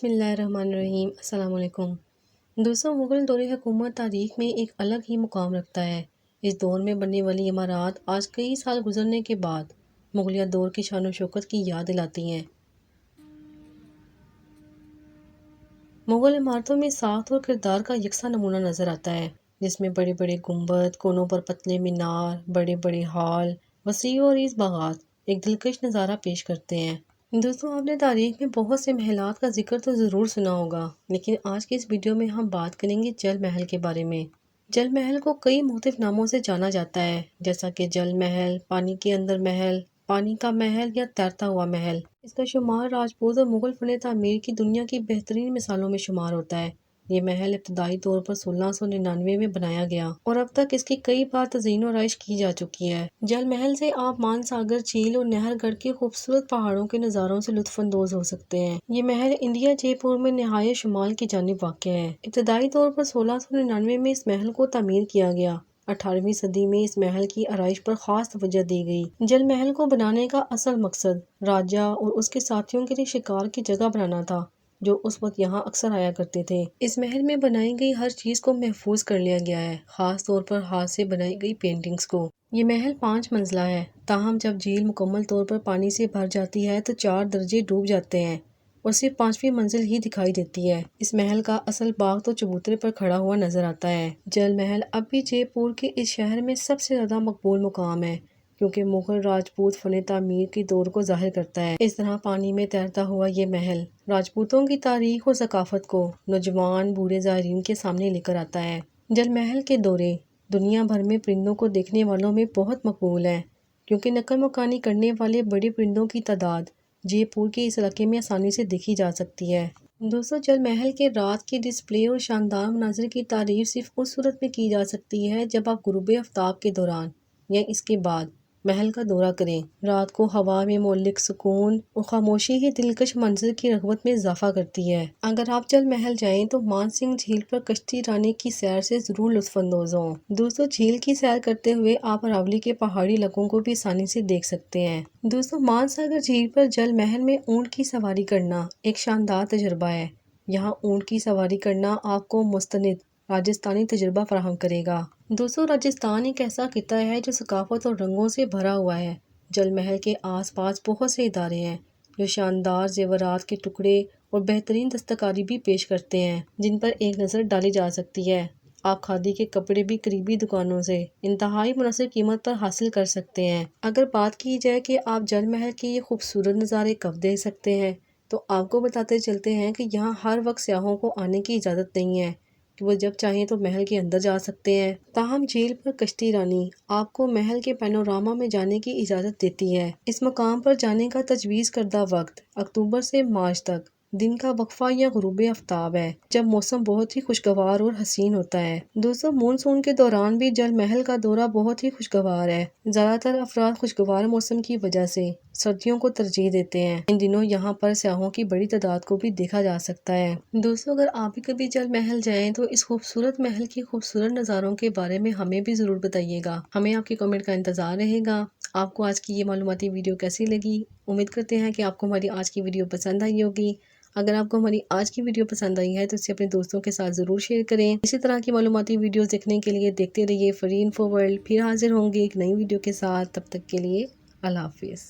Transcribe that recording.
بسم اللہ الرحمن الرحیم۔ السلام علیکم دوستوں، مغل دور حکومت تاریخ میں ایک الگ ہی مقام رکھتا ہے۔ اس دور میں بننے والی عمارات آج کئی سال گزرنے کے بعد مغلیہ دور کی شان و شوکت کی یاد دلاتی ہیں۔ مغل عمارتوں میں ساخت اور کردار کا یکساں نمونہ نظر آتا ہے، جس میں بڑے بڑے گنبد، کونوں پر پتلے مینار، بڑے بڑے ہال، وسیع و عریض باغات ایک دلکش نظارہ پیش کرتے ہیں۔ دوستوں، آپ نے تاریخ میں بہت سے محلات کا ذکر تو ضرور سنا ہوگا، لیکن آج کی اس ویڈیو میں ہم بات کریں گے جل محل کے بارے میں۔ جل محل کو کئی مختلف ناموں سے جانا جاتا ہے، جیسا کہ جل محل، پانی کے اندر محل، پانی کا محل یا تیرتا ہوا محل۔ اس کا شمار راجپوت اور مغل فن تعمیر کی دنیا کی بہترین مثالوں میں شمار ہوتا ہے۔ یہ محل ابتدائی طور پر 1699 میں بنایا گیا اور اب تک اس کی کئی بار تزئین و آرائش کی جا چکی ہے۔ جل محل سے آپ مان ساگر جھیل اور نہر گڑھ کے خوبصورت پہاڑوں کے نظاروں سے لطف اندوز ہو سکتے ہیں۔ یہ محل انڈیا جے پور میں نہایت شمال کی جانب واقع ہے۔ ابتدائی طور پر 1699 میں اس محل کو تعمیر کیا گیا۔ 18ویں صدی میں اس محل کی آرائش پر خاص توجہ دی گئی۔ جل محل کو بنانے کا اصل مقصد راجہ اور اس کے ساتھیوں کے لیے شکار کی جگہ بنانا تھا، جو اس وقت یہاں اکثر آیا کرتے تھے۔ اس محل میں بنائی گئی ہر چیز کو محفوظ کر لیا گیا ہے، خاص طور پر ہاتھ سے بنائی گئی پینٹنگز کو۔ یہ محل 5 منزلہ ہے، تاہم جب جھیل مکمل طور پر پانی سے بھر جاتی ہے تو 4 درجے ڈوب جاتے ہیں اور صرف 5ویں منزل ہی دکھائی دیتی ہے۔ اس محل کا اصل باغ تو چبوترے پر کھڑا ہوا نظر آتا ہے۔ جل محل اب بھی جے پور کے اس شہر میں سب سے زیادہ مقبول مقام ہے، کیونکہ مغل راجپوت فن تعمیر کی دور کو ظاہر کرتا ہے۔ اس طرح پانی میں تیرتا ہوا یہ محل راجپوتوں کی تاریخ اور ثقافت کو نوجوان بوڑھے زائرین کے سامنے لے کر آتا ہے۔ جل محل کے دورے دنیا بھر میں پرندوں کو دیکھنے والوں میں بہت مقبول ہیں، کیونکہ نقل مکانی کرنے والے بڑے پرندوں کی تعداد جے پور کے اس علاقے میں آسانی سے دیکھی جا سکتی ہے۔ دوستوں، جل محل کے رات کے ڈسپلے اور شاندار مناظر کی تعریف صرف اس صورت میں کی جا سکتی ہے جب آپ غروب آفتاب کے دوران یا اس کے بعد محل کا دورہ کریں۔ رات کو ہوا میں معلق سکون اور خاموشی ہی دلکش منظر کی رغبت میں اضافہ کرتی ہے۔ اگر آپ جل محل جائیں تو مان سنگھ جھیل پر کشتی رانی کی سیر سے ضرور لطف اندوز ہوں۔ دوستوں، جھیل کی سیر کرتے ہوئے آپ اراولی کے پہاڑی علاقوں کو بھی آسانی سے دیکھ سکتے ہیں۔ دوستوں، مان ساگر جھیل پر جل محل میں اونٹ کی سواری کرنا ایک شاندار تجربہ ہے۔ یہاں اونٹ کی سواری کرنا آپ کو مستند راجستھانی تجربہ فراہم کرے گا۔ دوستوں، راجستھان ایک ایسا خطہ ہے جو ثقافت اور رنگوں سے بھرا ہوا ہے۔ جل محل کے آس پاس بہت سے ادارے ہیں جو شاندار زیورات کے ٹکڑے اور بہترین دستکاری بھی پیش کرتے ہیں، جن پر ایک نظر ڈالی جا سکتی ہے۔ آپ کھادی کے کپڑے بھی قریبی دکانوں سے انتہائی مناسب قیمت پر حاصل کر سکتے ہیں۔ اگر بات کی جائے کہ آپ جل محل کے یہ خوبصورت نظارے کب دیکھ سکتے ہیں، تو آپ کو بتاتے چلتے ہیں کہ یہاں ہر وقت سیاحوں کو آنے کی اجازت نہیں ہے کہ وہ جب چاہیں تو محل کے اندر جا سکتے ہیں۔ تاہم جھیل پر کشتی رانی آپ کو محل کے پینوراما میں جانے کی اجازت دیتی ہے۔ اس مقام پر جانے کا تجویز کردہ وقت اکتوبر سے مارچ تک دن کا وقفہ یا غروب آفتاب ہے، جب موسم بہت ہی خوشگوار اور حسین ہوتا ہے۔ دوستوں، مونسون کے دوران بھی جل محل کا دورہ بہت ہی خوشگوار ہے۔ زیادہ تر افراد خوشگوار موسم کی وجہ سے سردیوں کو ترجیح دیتے ہیں۔ ان دنوں یہاں پر سیاحوں کی بڑی تعداد کو بھی دیکھا جا سکتا ہے۔ دوستوں، اگر آپ بھی کبھی جل محل جائیں تو اس خوبصورت محل کی خوبصورت نظاروں کے بارے میں ہمیں بھی ضرور بتائیے گا۔ ہمیں آپ کے کمنٹ کا انتظار رہے گا۔ آپ کو آج کی یہ معلوماتی ویڈیو کیسی لگی؟ امید کرتے ہیں کہ آپ کو ہماری آج کی ویڈیو پسند آئی ہوگی۔ اگر آپ کو ہماری آج کی ویڈیو پسند آئی ہے تو اسے اپنے دوستوں کے ساتھ ضرور شیئر کریں۔ اسی طرح کی معلوماتی ویڈیوز دیکھنے کے لیے دیکھتے رہیے فرین فور ورلڈ۔ پھر حاضر ہوں گے ایک نئی ویڈیو کے ساتھ، تب تک کے لیے اللہ حافظ۔